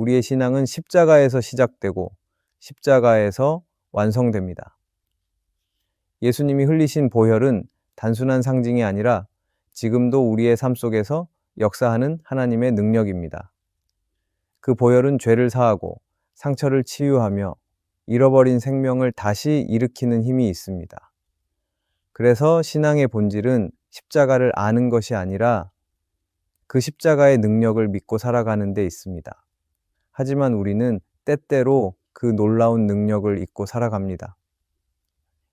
우리의 신앙은 십자가에서 시작되고 십자가에서 완성됩니다. 예수님이 흘리신 보혈은 단순한 상징이 아니라 지금도 우리의 삶 속에서 역사하는 하나님의 능력입니다. 그 보혈은 죄를 사하고 상처를 치유하며 잃어버린 생명을 다시 일으키는 힘이 있습니다. 그래서 신앙의 본질은 십자가를 아는 것이 아니라 그 십자가의 능력을 믿고 살아가는 데 있습니다. 하지만 우리는 때때로 그 놀라운 능력을 잊고 살아갑니다.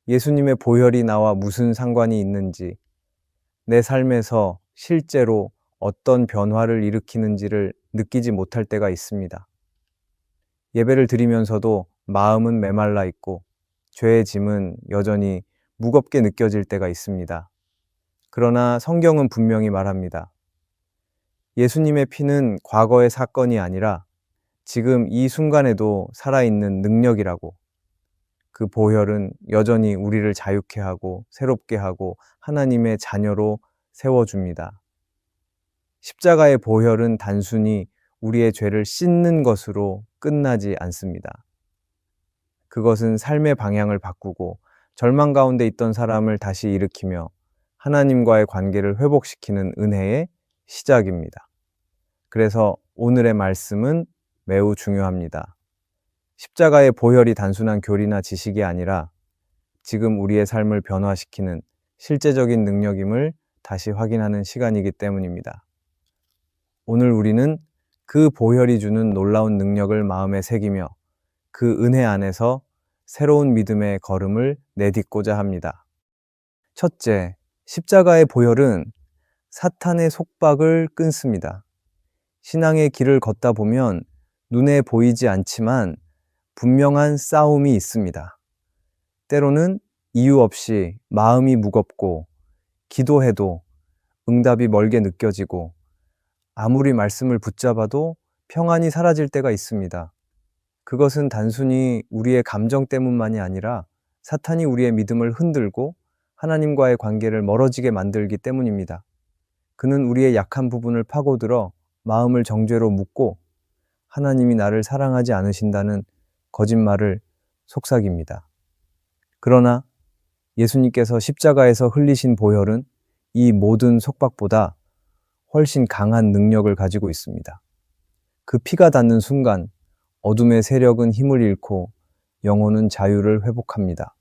예수님의 보혈이 나와 무슨 상관이 있는지, 내 삶에서 실제로 어떤 변화를 일으키는지를 느끼지 못할 때가 있습니다. 예배를 드리면서도 마음은 메말라 있고 죄의 짐은 여전히 무겁게 느껴질 때가 있습니다. 그러나 성경은 분명히 말합니다. 예수님의 피는 과거의 사건이 아니라 지금 이 순간에도 살아있는 능력이라고. 그 보혈은 여전히 우리를 자유케 하고 새롭게 하고 하나님의 자녀로 세워줍니다. 십자가의 보혈은 단순히 우리의 죄를 씻는 것으로 끝나지 않습니다. 그것은 삶의 방향을 바꾸고 절망 가운데 있던 사람을 다시 일으키며 하나님과의 관계를 회복시키는 은혜의 시작입니다. 그래서 오늘의 말씀은 매우 중요합니다. 십자가의 보혈이 단순한 교리나 지식이 아니라 지금 우리의 삶을 변화시키는 실제적인 능력임을 다시 확인하는 시간이기 때문입니다. 오늘 우리는 그 보혈이 주는 놀라운 능력을 마음에 새기며 그 은혜 안에서 새로운 믿음의 걸음을 내딛고자 합니다. 첫째, 십자가의 보혈은 사탄의 속박을 끊습니다. 신앙의 길을 걷다 보면 눈에 보이지 않지만 분명한 싸움이 있습니다. 때로는 이유 없이 마음이 무겁고 기도해도 응답이 멀게 느껴지고 아무리 말씀을 붙잡아도 평안이 사라질 때가 있습니다. 그것은 단순히 우리의 감정 때문만이 아니라 사탄이 우리의 믿음을 흔들고 하나님과의 관계를 멀어지게 만들기 때문입니다. 그는 우리의 약한 부분을 파고들어 마음을 정죄로 묶고 하나님이 나를 사랑하지 않으신다는 거짓말을 속삭입니다. 그러나 예수님께서 십자가에서 흘리신 보혈은 이 모든 속박보다 훨씬 강한 능력을 가지고 있습니다. 그 피가 닿는 순간 어둠의 세력은 힘을 잃고 영혼은 자유를 회복합니다.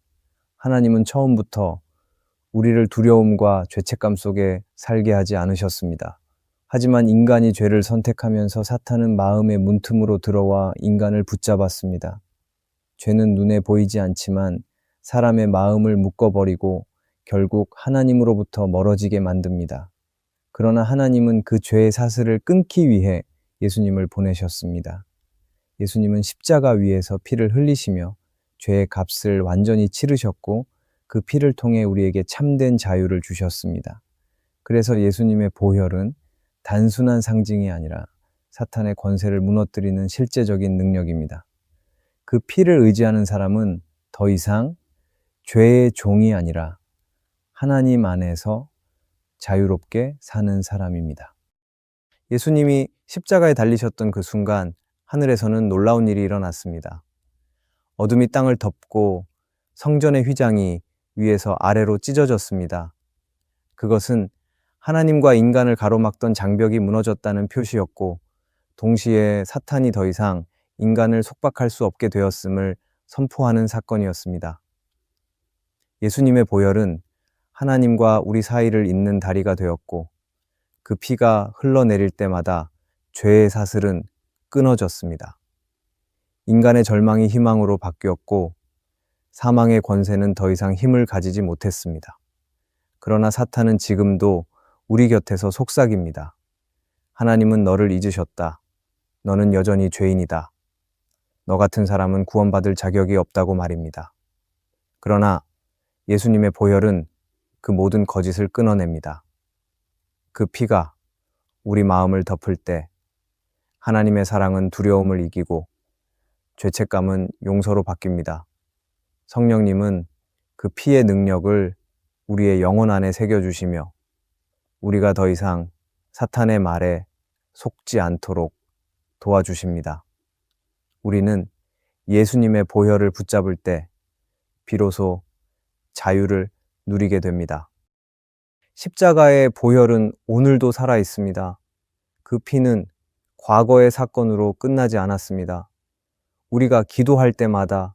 하나님은 처음부터 우리를 두려움과 죄책감 속에 살게 하지 않으셨습니다. 하지만 인간이 죄를 선택하면서 사탄은 마음의 문틈으로 들어와 인간을 붙잡았습니다. 죄는 눈에 보이지 않지만 사람의 마음을 묶어버리고 결국 하나님으로부터 멀어지게 만듭니다. 그러나 하나님은 그 죄의 사슬을 끊기 위해 예수님을 보내셨습니다. 예수님은 십자가 위에서 피를 흘리시며 죄의 값을 완전히 치르셨고 그 피를 통해 우리에게 참된 자유를 주셨습니다. 그래서 예수님의 보혈은 단순한 상징이 아니라 사탄의 권세를 무너뜨리는 실제적인 능력입니다. 그 피를 의지하는 사람은 더 이상 죄의 종이 아니라 하나님 안에서 자유롭게 사는 사람입니다. 예수님이 십자가에 달리셨던 그 순간 하늘에서는 놀라운 일이 일어났습니다. 어둠이 땅을 덮고 성전의 휘장이 위에서 아래로 찢어졌습니다. 그것은 하나님과 인간을 가로막던 장벽이 무너졌다는 표시였고 동시에 사탄이 더 이상 인간을 속박할 수 없게 되었음을 선포하는 사건이었습니다. 예수님의 보혈은 하나님과 우리 사이를 잇는 다리가 되었고 그 피가 흘러내릴 때마다 죄의 사슬은 끊어졌습니다. 인간의 절망이 희망으로 바뀌었고 사망의 권세는 더 이상 힘을 가지지 못했습니다. 그러나 사탄은 지금도 우리 곁에서 속삭입니다. 하나님은 너를 잊으셨다. 너는 여전히 죄인이다. 너 같은 사람은 구원받을 자격이 없다고 말입니다. 그러나 예수님의 보혈은 그 모든 거짓을 끊어냅니다. 그 피가 우리 마음을 덮을 때 하나님의 사랑은 두려움을 이기고 죄책감은 용서로 바뀝니다. 성령님은 그 피의 능력을 우리의 영혼 안에 새겨주시며 우리가 더 이상 사탄의 말에 속지 않도록 도와주십니다. 우리는 예수님의 보혈을 붙잡을 때 비로소 자유를 누리게 됩니다. 십자가의 보혈은 오늘도 살아 있습니다. 그 피는 과거의 사건으로 끝나지 않았습니다. 우리가 기도할 때마다,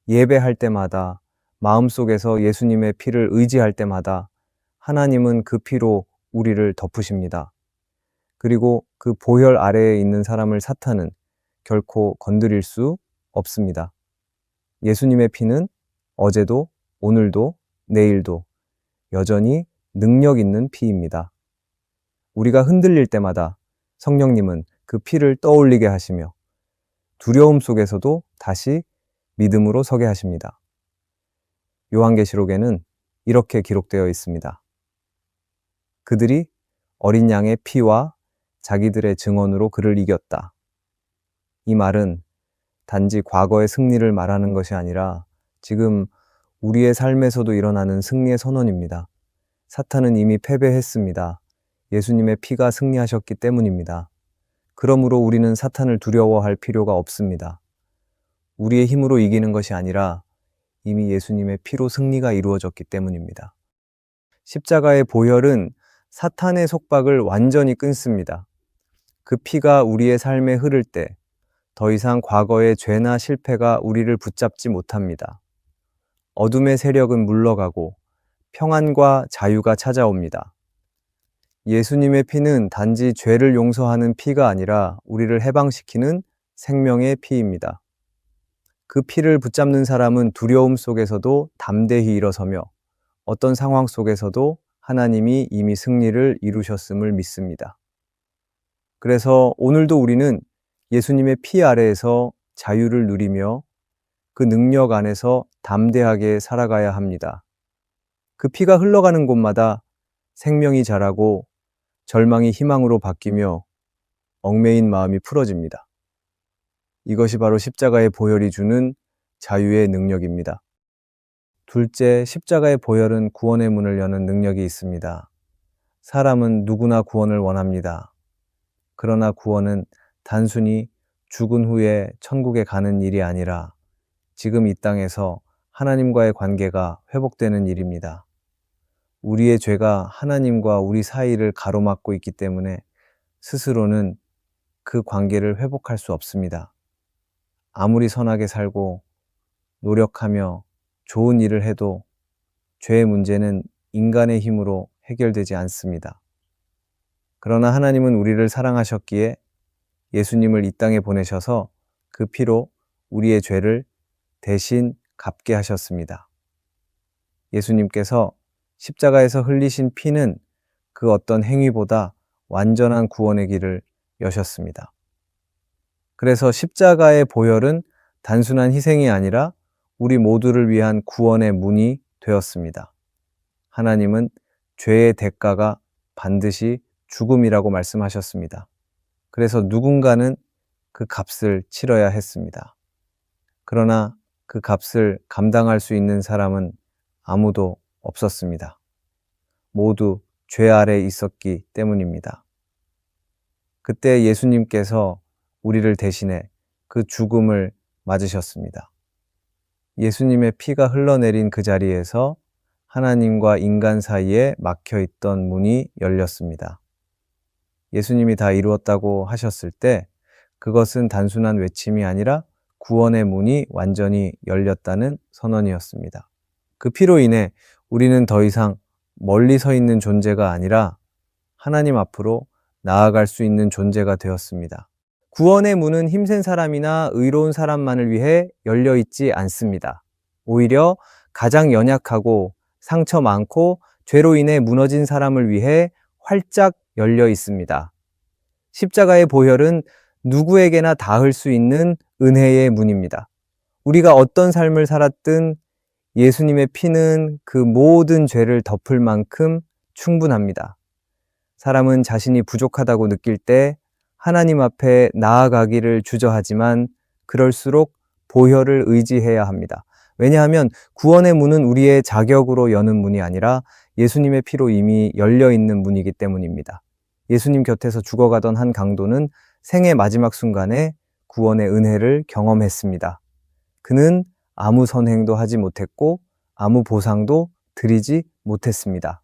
예배할 때마다, 마음속에서 예수님의 피를 의지할 때마다 하나님은 그 피로 우리를 덮으십니다. 그리고 그 보혈 아래에 있는 사람을 사탄은 결코 건드릴 수 없습니다. 예수님의 피는 어제도, 오늘도, 내일도 여전히 능력 있는 피입니다. 우리가 흔들릴 때마다 성령님은 그 피를 떠올리게 하시며 두려움 속에서도 다시 믿음으로 서게 하십니다. 요한계시록에는 이렇게 기록되어 있습니다. 그들이 어린 양의 피와 자기들의 증언으로 그를 이겼다. 이 말은 단지 과거의 승리를 말하는 것이 아니라 지금 우리의 삶에서도 일어나는 승리의 선언입니다. 사탄은 이미 패배했습니다. 예수님의 피가 승리하셨기 때문입니다. 그러므로 우리는 사탄을 두려워할 필요가 없습니다. 우리의 힘으로 이기는 것이 아니라 이미 예수님의 피로 승리가 이루어졌기 때문입니다. 십자가의 보혈은 사탄의 속박을 완전히 끊습니다. 그 피가 우리의 삶에 흐를 때 더 이상 과거의 죄나 실패가 우리를 붙잡지 못합니다. 어둠의 세력은 물러가고 평안과 자유가 찾아옵니다. 예수님의 피는 단지 죄를 용서하는 피가 아니라 우리를 해방시키는 생명의 피입니다. 그 피를 붙잡는 사람은 두려움 속에서도 담대히 일어서며 어떤 상황 속에서도 하나님이 이미 승리를 이루셨음을 믿습니다. 그래서 오늘도 우리는 예수님의 피 아래에서 자유를 누리며 그 능력 안에서 담대하게 살아가야 합니다. 그 피가 흘러가는 곳마다 생명이 자라고 절망이 희망으로 바뀌며 얽매인 마음이 풀어집니다. 이것이 바로 십자가의 보혈이 주는 자유의 능력입니다. 둘째, 십자가의 보혈은 구원의 문을 여는 능력이 있습니다. 사람은 누구나 구원을 원합니다. 그러나 구원은 단순히 죽은 후에 천국에 가는 일이 아니라 지금 이 땅에서 하나님과의 관계가 회복되는 일입니다. 우리의 죄가 하나님과 우리 사이를 가로막고 있기 때문에 스스로는 그 관계를 회복할 수 없습니다. 아무리 선하게 살고 노력하며 좋은 일을 해도 죄의 문제는 인간의 힘으로 해결되지 않습니다. 그러나 하나님은 우리를 사랑하셨기에 예수님을 이 땅에 보내셔서 그 피로 우리의 죄를 대신 갚게 하셨습니다. 예수님께서 십자가에서 흘리신 피는 그 어떤 행위보다 완전한 구원의 길을 여셨습니다. 그래서 십자가의 보혈은 단순한 희생이 아니라 우리 모두를 위한 구원의 문이 되었습니다. 하나님은 죄의 대가가 반드시 죽음이라고 말씀하셨습니다. 그래서 누군가는 그 값을 치러야 했습니다. 그러나 그 값을 감당할 수 있는 사람은 아무도 없었습니다. 모두 죄 아래 있었기 때문입니다. 그때 예수님께서 우리를 대신해 그 죽음을 맞으셨습니다. 예수님의 피가 흘러내린 그 자리에서 하나님과 인간 사이에 막혀있던 문이 열렸습니다. 예수님이 다 이루었다고 하셨을 때 그것은 단순한 외침이 아니라 구원의 문이 완전히 열렸다는 선언이었습니다. 그 피로 인해 우리는 더 이상 멀리 서 있는 존재가 아니라 하나님 앞으로 나아갈 수 있는 존재가 되었습니다. 구원의 문은 힘센 사람이나 의로운 사람만을 위해 열려 있지 않습니다. 오히려 가장 연약하고 상처 많고 죄로 인해 무너진 사람을 위해 활짝 열려 있습니다. 십자가의 보혈은 누구에게나 닿을 수 있는 은혜의 문입니다. 우리가 어떤 삶을 살았든 예수님의 피는 그 모든 죄를 덮을 만큼 충분합니다. 사람은 자신이 부족하다고 느낄 때 하나님 앞에 나아가기를 주저하지만 그럴수록 보혈을 의지해야 합니다. 왜냐하면 구원의 문은 우리의 자격으로 여는 문이 아니라 예수님의 피로 이미 열려있는 문이기 때문입니다. 예수님 곁에서 죽어가던 한 강도는 생의 마지막 순간에 구원의 은혜를 경험했습니다. 그는 아무 선행도 하지 못했고 아무 보상도 드리지 못했습니다.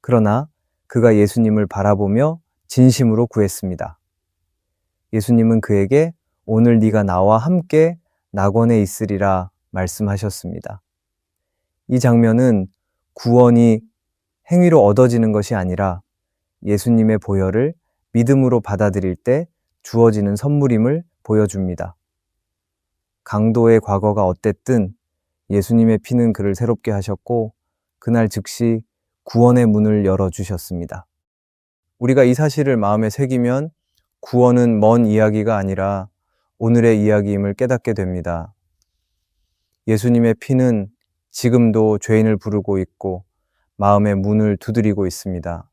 그러나 그가 예수님을 바라보며 진심으로 구했습니다. 예수님은 그에게 오늘 네가 나와 함께 낙원에 있으리라 말씀하셨습니다. 이 장면은 구원이 행위로 얻어지는 것이 아니라 예수님의 보혈을 믿음으로 받아들일 때 주어지는 선물임을 보여줍니다. 강도의 과거가 어땠든 예수님의 피는 그를 새롭게 하셨고 그날 즉시 구원의 문을 열어주셨습니다. 우리가 이 사실을 마음에 새기면 구원은 먼 이야기가 아니라 오늘의 이야기임을 깨닫게 됩니다. 예수님의 피는 지금도 죄인을 부르고 있고 마음의 문을 두드리고 있습니다.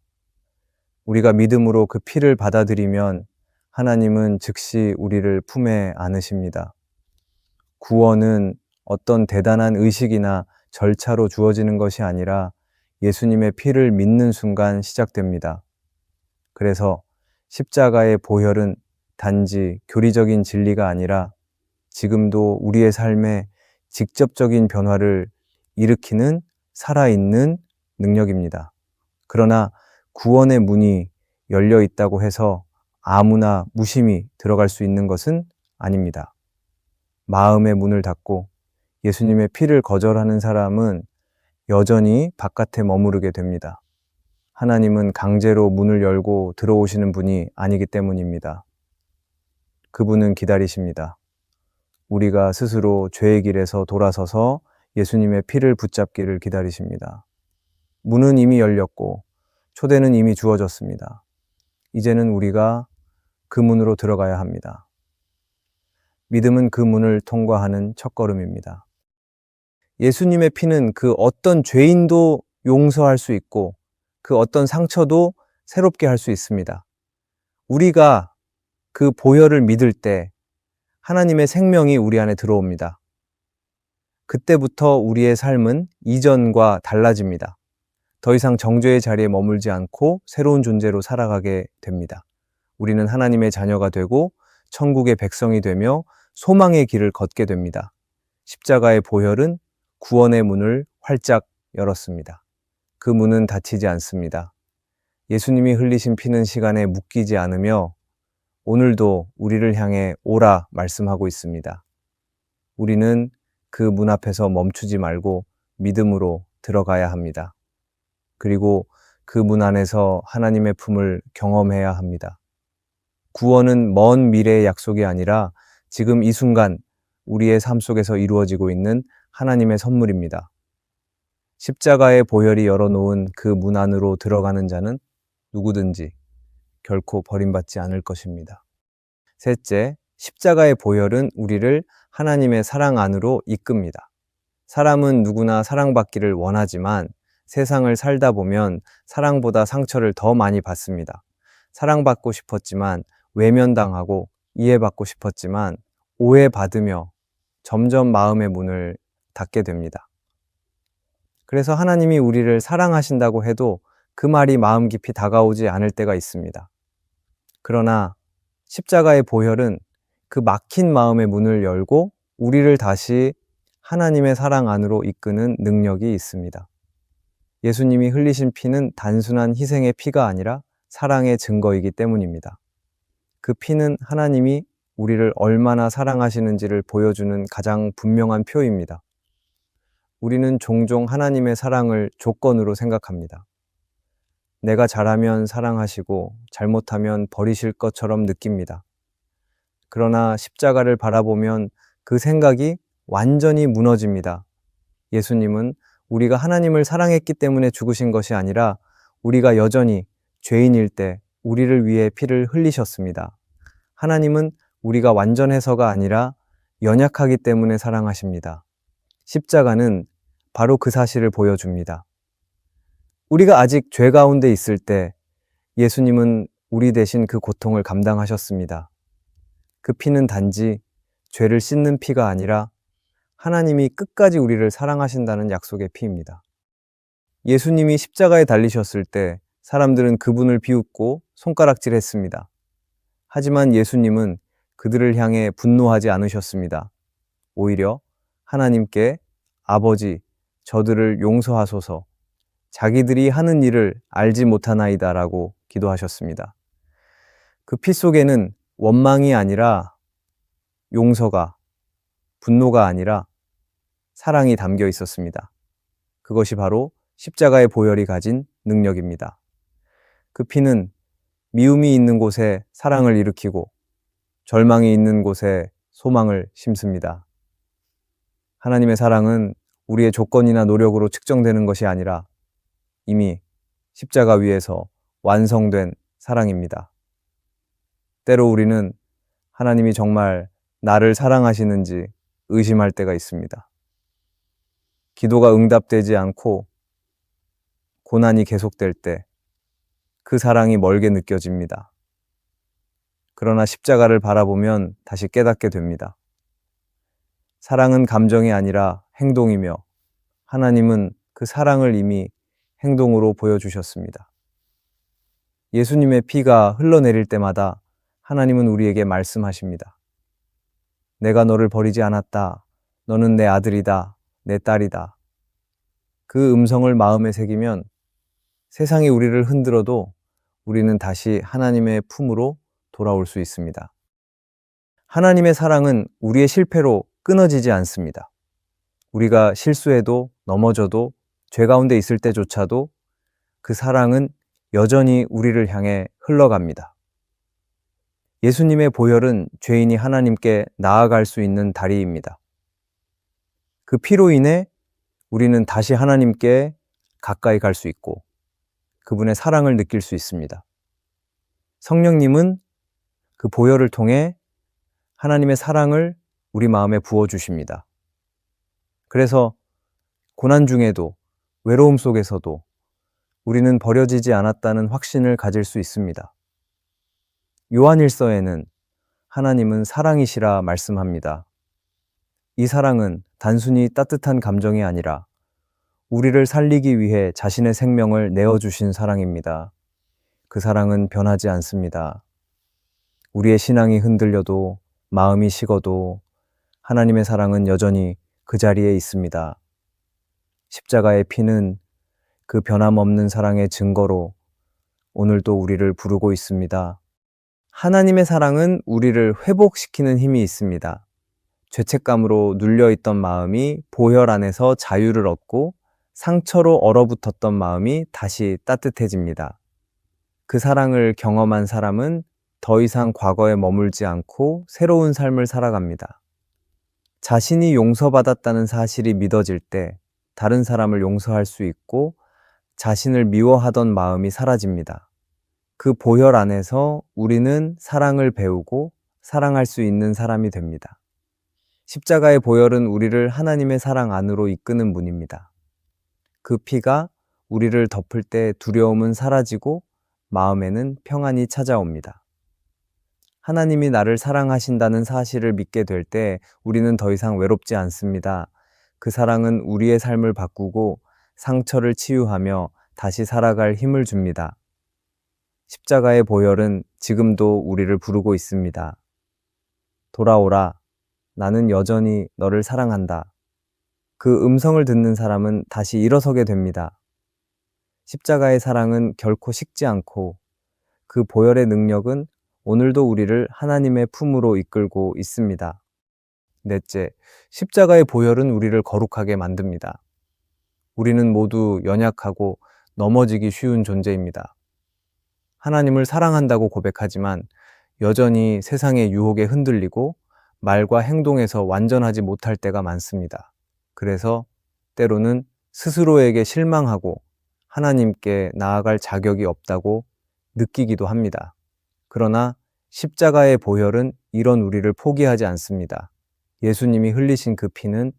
우리가 믿음으로 그 피를 받아들이면 하나님은 즉시 우리를 품에 안으십니다. 구원은 어떤 대단한 의식이나 절차로 주어지는 것이 아니라 예수님의 피를 믿는 순간 시작됩니다. 그래서 십자가의 보혈은 단지 교리적인 진리가 아니라 지금도 우리의 삶에 직접적인 변화를 일으키는 살아있는 능력입니다. 그러나 구원의 문이 열려 있다고 해서 아무나 무심히 들어갈 수 있는 것은 아닙니다. 마음의 문을 닫고 예수님의 피를 거절하는 사람은 여전히 바깥에 머무르게 됩니다. 하나님은 강제로 문을 열고 들어오시는 분이 아니기 때문입니다. 그분은 기다리십니다. 우리가 스스로 죄의 길에서 돌아서서 예수님의 피를 붙잡기를 기다리십니다. 문은 이미 열렸고 초대는 이미 주어졌습니다. 이제는 우리가 그 문으로 들어가야 합니다. 믿음은 그 문을 통과하는 첫걸음입니다. 예수님의 피는 그 어떤 죄인도 용서할 수 있고 그 어떤 상처도 새롭게 할 수 있습니다. 우리가 그 보혈을 믿을 때 하나님의 생명이 우리 안에 들어옵니다. 그때부터 우리의 삶은 이전과 달라집니다. 더 이상 정죄의 자리에 머물지 않고 새로운 존재로 살아가게 됩니다. 우리는 하나님의 자녀가 되고 천국의 백성이 되며 소망의 길을 걷게 됩니다. 십자가의 보혈은 구원의 문을 활짝 열었습니다. 그 문은 닫히지 않습니다. 예수님이 흘리신 피는 시간에 묶이지 않으며 오늘도 우리를 향해 오라 말씀하고 있습니다. 우리는 그 문 앞에서 멈추지 말고 믿음으로 들어가야 합니다. 그리고 그 문 안에서 하나님의 품을 경험해야 합니다. 구원은 먼 미래의 약속이 아니라 지금 이 순간 우리의 삶 속에서 이루어지고 있는 하나님의 선물입니다. 십자가의 보혈이 열어놓은 그 문 안으로 들어가는 자는 누구든지 결코 버림받지 않을 것입니다. 셋째, 십자가의 보혈은 우리를 하나님의 사랑 안으로 이끕니다. 사람은 누구나 사랑받기를 원하지만 세상을 살다 보면 사랑보다 상처를 더 많이 받습니다. 사랑받고 싶었지만 외면당하고 이해받고 싶었지만 오해받으며 점점 마음의 문을 닫게 됩니다. 그래서 하나님이 우리를 사랑하신다고 해도 그 말이 마음 깊이 다가오지 않을 때가 있습니다. 그러나 십자가의 보혈은 그 막힌 마음의 문을 열고 우리를 다시 하나님의 사랑 안으로 이끄는 능력이 있습니다. 예수님이 흘리신 피는 단순한 희생의 피가 아니라 사랑의 증거이기 때문입니다. 그 피는 하나님이 우리를 얼마나 사랑하시는지를 보여주는 가장 분명한 표입니다. 우리는 종종 하나님의 사랑을 조건으로 생각합니다. 내가 잘하면 사랑하시고 잘못하면 버리실 것처럼 느낍니다. 그러나 십자가를 바라보면 그 생각이 완전히 무너집니다. 예수님은 우리가 하나님을 사랑했기 때문에 죽으신 것이 아니라 우리가 여전히 죄인일 때 우리를 위해 피를 흘리셨습니다. 하나님은 우리가 완전해서가 아니라 연약하기 때문에 사랑하십니다. 십자가는 바로 그 사실을 보여줍니다. 우리가 아직 죄 가운데 있을 때 예수님은 우리 대신 그 고통을 감당하셨습니다. 그 피는 단지 죄를 씻는 피가 아니라 하나님이 끝까지 우리를 사랑하신다는 약속의 피입니다. 예수님이 십자가에 달리셨을 때 사람들은 그분을 비웃고 손가락질했습니다. 하지만 예수님은 그들을 향해 분노하지 않으셨습니다. 오히려 하나님께 아버지, 저들을 용서하소서, 자기들이 하는 일을 알지 못하나이다 라고 기도하셨습니다. 그 피 속에는 원망이 아니라 용서가, 분노가 아니라 사랑이 담겨 있었습니다. 그것이 바로 십자가의 보혈이 가진 능력입니다. 그 피는 미움이 있는 곳에 사랑을 일으키고 절망이 있는 곳에 소망을 심습니다. 하나님의 사랑은 우리의 조건이나 노력으로 측정되는 것이 아니라 이미 십자가 위에서 완성된 사랑입니다. 때로 우리는 하나님이 정말 나를 사랑하시는지 의심할 때가 있습니다. 기도가 응답되지 않고 고난이 계속될 때 그 사랑이 멀게 느껴집니다. 그러나 십자가를 바라보면 다시 깨닫게 됩니다. 사랑은 감정이 아니라 행동이며 하나님은 그 사랑을 이미 행동으로 보여주셨습니다. 예수님의 피가 흘러내릴 때마다 하나님은 우리에게 말씀하십니다. 내가 너를 버리지 않았다. 너는 내 아들이다. 내 딸이다. 그 음성을 마음에 새기면 세상이 우리를 흔들어도 우리는 다시 하나님의 품으로 돌아올 수 있습니다. 하나님의 사랑은 우리의 실패로 끊어지지 않습니다. 우리가 실수해도 넘어져도 죄 가운데 있을 때조차도 그 사랑은 여전히 우리를 향해 흘러갑니다. 예수님의 보혈은 죄인이 하나님께 나아갈 수 있는 다리입니다. 그 피로 인해 우리는 다시 하나님께 가까이 갈 수 있고 그분의 사랑을 느낄 수 있습니다. 성령님은 그 보혈을 통해 하나님의 사랑을 우리 마음에 부어주십니다. 그래서 고난 중에도 외로움 속에서도 우리는 버려지지 않았다는 확신을 가질 수 있습니다. 요한일서에는 하나님은 사랑이시라 말씀합니다. 이 사랑은 단순히 따뜻한 감정이 아니라 우리를 살리기 위해 자신의 생명을 내어주신 사랑입니다. 그 사랑은 변하지 않습니다. 우리의 신앙이 흔들려도 마음이 식어도 하나님의 사랑은 여전히 그 자리에 있습니다. 십자가의 피는 그 변함없는 사랑의 증거로 오늘도 우리를 부르고 있습니다. 하나님의 사랑은 우리를 회복시키는 힘이 있습니다. 죄책감으로 눌려있던 마음이 보혈 안에서 자유를 얻고 상처로 얼어붙었던 마음이 다시 따뜻해집니다. 그 사랑을 경험한 사람은 더 이상 과거에 머물지 않고 새로운 삶을 살아갑니다. 자신이 용서받았다는 사실이 믿어질 때 다른 사람을 용서할 수 있고 자신을 미워하던 마음이 사라집니다. 그 보혈 안에서 우리는 사랑을 배우고 사랑할 수 있는 사람이 됩니다. 십자가의 보혈은 우리를 하나님의 사랑 안으로 이끄는 문입니다. 그 피가 우리를 덮을 때 두려움은 사라지고 마음에는 평안이 찾아옵니다. 하나님이 나를 사랑하신다는 사실을 믿게 될 때 우리는 더 이상 외롭지 않습니다. 그 사랑은 우리의 삶을 바꾸고 상처를 치유하며 다시 살아갈 힘을 줍니다. 십자가의 보혈은 지금도 우리를 부르고 있습니다. 돌아오라. 나는 여전히 너를 사랑한다. 그 음성을 듣는 사람은 다시 일어서게 됩니다. 십자가의 사랑은 결코 식지 않고 그 보혈의 능력은 오늘도 우리를 하나님의 품으로 이끌고 있습니다. 넷째, 십자가의 보혈은 우리를 거룩하게 만듭니다. 우리는 모두 연약하고 넘어지기 쉬운 존재입니다. 하나님을 사랑한다고 고백하지만 여전히 세상의 유혹에 흔들리고 말과 행동에서 완전하지 못할 때가 많습니다. 그래서 때로는 스스로에게 실망하고 하나님께 나아갈 자격이 없다고 느끼기도 합니다. 그러나 십자가의 보혈은 이런 우리를 포기하지 않습니다. 예수님이 흘리신 그 피는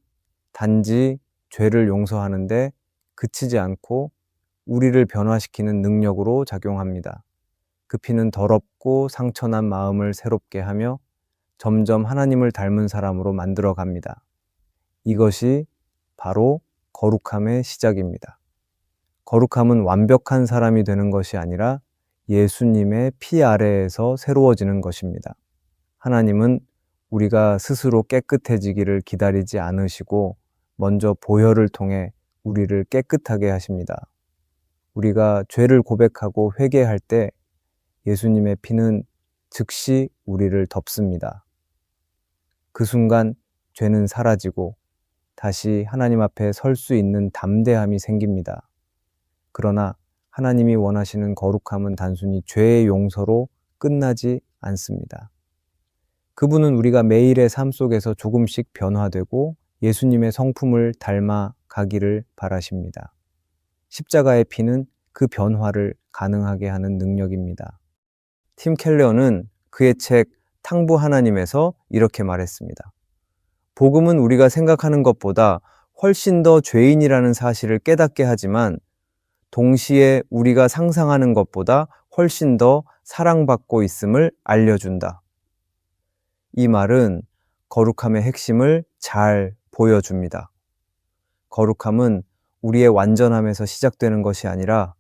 단지 죄를 용서하는데 그치지 않고 우리를 변화시키는 능력으로 작용합니다. 그 피는 더럽고 상처난 마음을 새롭게 하며 점점 하나님을 닮은 사람으로 만들어 갑니다. 이것이 바로 거룩함의 시작입니다. 거룩함은 완벽한 사람이 되는 것이 아니라 예수님의 피 아래에서 새로워지는 것입니다. 하나님은 우리가 스스로 깨끗해지기를 기다리지 않으시고 먼저 보혈을 통해 우리를 깨끗하게 하십니다. 우리가 죄를 고백하고 회개할 때 예수님의 피는 즉시 우리를 덮습니다. 그 순간 죄는 사라지고 다시 하나님 앞에 설 수 있는 담대함이 생깁니다. 그러나 하나님이 원하시는 거룩함은 단순히 죄의 용서로 끝나지 않습니다. 그분은 우리가 매일의 삶 속에서 조금씩 변화되고 예수님의 성품을 닮아 가기를 바라십니다. 십자가의 피는 그 변화를 가능하게 하는 능력입니다. 팀 켈러는 그의 책 탕부 하나님에서 이렇게 말했습니다. 복음은 우리가 생각하는 것보다 훨씬 더 죄인이라는 사실을 깨닫게 하지만 동시에 우리가 상상하는 것보다 훨씬 더 사랑받고 있음을 알려준다. 이 말은 거룩함의 핵심을 잘 보여줍니다. 거룩함은 우리의 완전함에서 시작되는 것이 아니라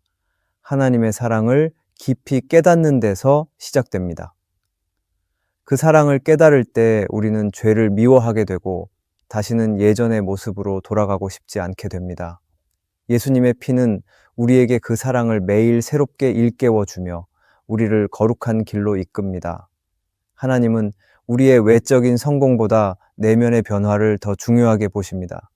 하나님의 사랑을 깊이 깨닫는 데서 시작됩니다. 그 사랑을 깨달을 때 우리는 죄를 미워하게 되고 다시는 예전의 모습으로 돌아가고 싶지 않게 됩니다. 예수님의 피는 우리에게 그 사랑을 매일 새롭게 일깨워주며 우리를 거룩한 길로 이끕니다. 하나님은 우리의 외적인 성공보다 내면의 변화를 더 중요하게 보십니다.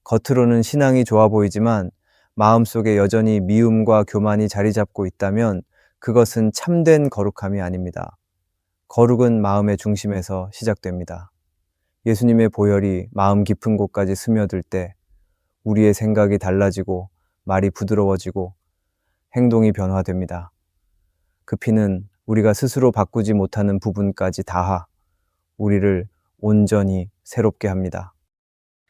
겉으로는 신앙이 좋아 보이지만 마음속에 여전히 미움과 교만이 자리 잡고 있다면 그것은 참된 거룩함이 아닙니다. 거룩은 마음의 중심에서 시작됩니다. 예수님의 보혈이 마음 깊은 곳까지 스며들 때 우리의 생각이 달라지고 말이 부드러워지고 행동이 변화됩니다. 그 피는 우리가 스스로 바꾸지 못하는 부분까지 닿아 우리를 온전히 새롭게 합니다.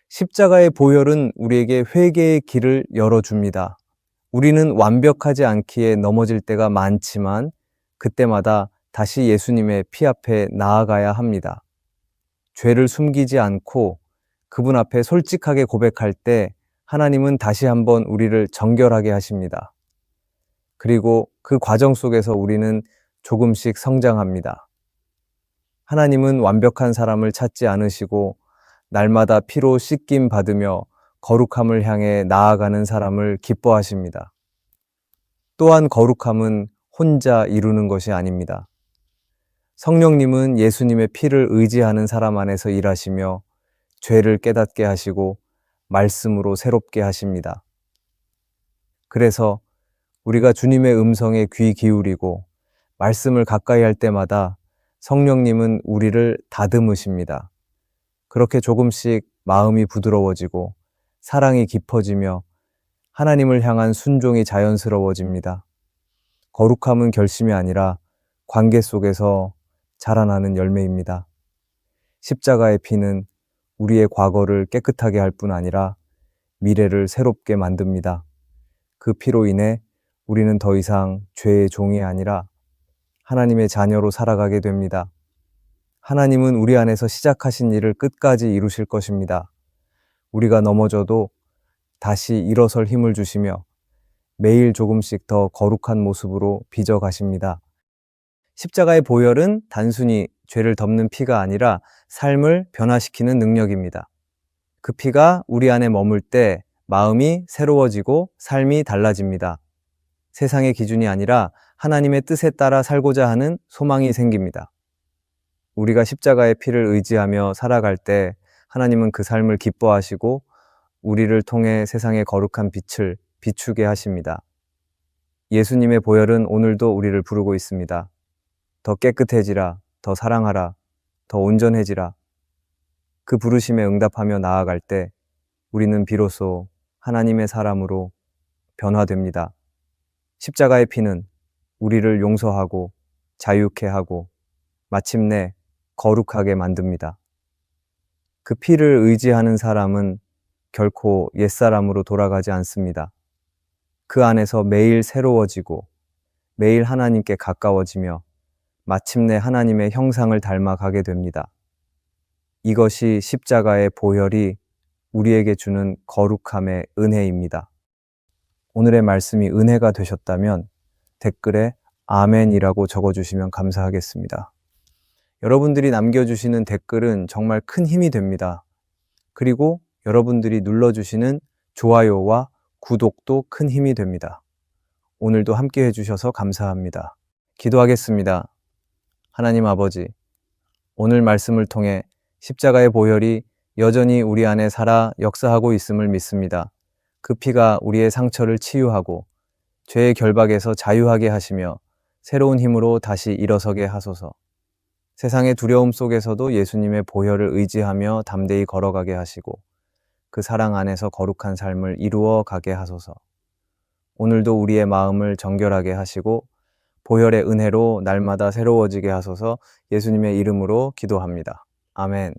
십자가의 보혈은 우리에게 회개의 길을 열어줍니다. 우리는 완벽하지 않기에 넘어질 때가 많지만 그때마다 다시 예수님의 피 앞에 나아가야 합니다. 죄를 숨기지 않고 그분 앞에 솔직하게 고백할 때 하나님은 다시 한번 우리를 정결하게 하십니다. 그리고 그 과정 속에서 우리는 조금씩 성장합니다. 하나님은 완벽한 사람을 찾지 않으시고 날마다 피로 씻김 받으며 거룩함을 향해 나아가는 사람을 기뻐하십니다. 또한 거룩함은 혼자 이루는 것이 아닙니다. 성령님은 예수님의 피를 의지하는 사람 안에서 일하시며 죄를 깨닫게 하시고 말씀으로 새롭게 하십니다. 그래서 우리가 주님의 음성에 귀 기울이고 말씀을 가까이 할 때마다 성령님은 우리를 다듬으십니다. 그렇게 조금씩 마음이 부드러워지고 사랑이 깊어지며 하나님을 향한 순종이 자연스러워집니다. 거룩함은 결심이 아니라 관계 속에서 자라나는 열매입니다. 십자가의 피는 우리의 과거를 깨끗하게 할 뿐 아니라 미래를 새롭게 만듭니다. 그 피로 인해 우리는 더 이상 죄의 종이 아니라 하나님의 자녀로 살아가게 됩니다. 하나님은 우리 안에서 시작하신 일을 끝까지 이루실 것입니다. 우리가 넘어져도 다시 일어설 힘을 주시며 매일 조금씩 더 거룩한 모습으로 빚어 가십니다. 십자가의 보혈은 단순히 죄를 덮는 피가 아니라 삶을 변화시키는 능력입니다. 그 피가 우리 안에 머물 때 마음이 새로워지고 삶이 달라집니다. 세상의 기준이 아니라 하나님의 뜻에 따라 살고자 하는 소망이 생깁니다. 우리가 십자가의 피를 의지하며 살아갈 때 하나님은 그 삶을 기뻐하시고 우리를 통해 세상의 거룩한 빛을 비추게 하십니다. 예수님의 보혈은 오늘도 우리를 부르고 있습니다. 더 깨끗해지라, 더 사랑하라, 더 온전해지라. 그 부르심에 응답하며 나아갈 때 우리는 비로소 하나님의 사람으로 변화됩니다. 십자가의 피는 우리를 용서하고 자유케 하고 마침내 거룩하게 만듭니다. 그 피를 의지하는 사람은 결코 옛사람으로 돌아가지 않습니다. 그 안에서 매일 새로워지고 매일 하나님께 가까워지며 마침내 하나님의 형상을 닮아가게 됩니다. 이것이 십자가의 보혈이 우리에게 주는 거룩함의 은혜입니다. 오늘의 말씀이 은혜가 되셨다면 댓글에 아멘이라고 적어주시면 감사하겠습니다. 여러분들이 남겨주시는 댓글은 정말 큰 힘이 됩니다. 그리고 여러분들이 눌러주시는 좋아요와 구독도 큰 힘이 됩니다. 오늘도 함께 해주셔서 감사합니다. 기도하겠습니다. 하나님 아버지, 오늘 말씀을 통해 십자가의 보혈이 여전히 우리 안에 살아 역사하고 있음을 믿습니다. 그 피가 우리의 상처를 치유하고 죄의 결박에서 자유하게 하시며 새로운 힘으로 다시 일어서게 하소서. 세상의 두려움 속에서도 예수님의 보혈을 의지하며 담대히 걸어가게 하시고 그 사랑 안에서 거룩한 삶을 이루어 가게 하소서. 오늘도 우리의 마음을 정결하게 하시고 보혈의 은혜로 날마다 새로워지게 하소서. 예수님의 이름으로 기도합니다. 아멘.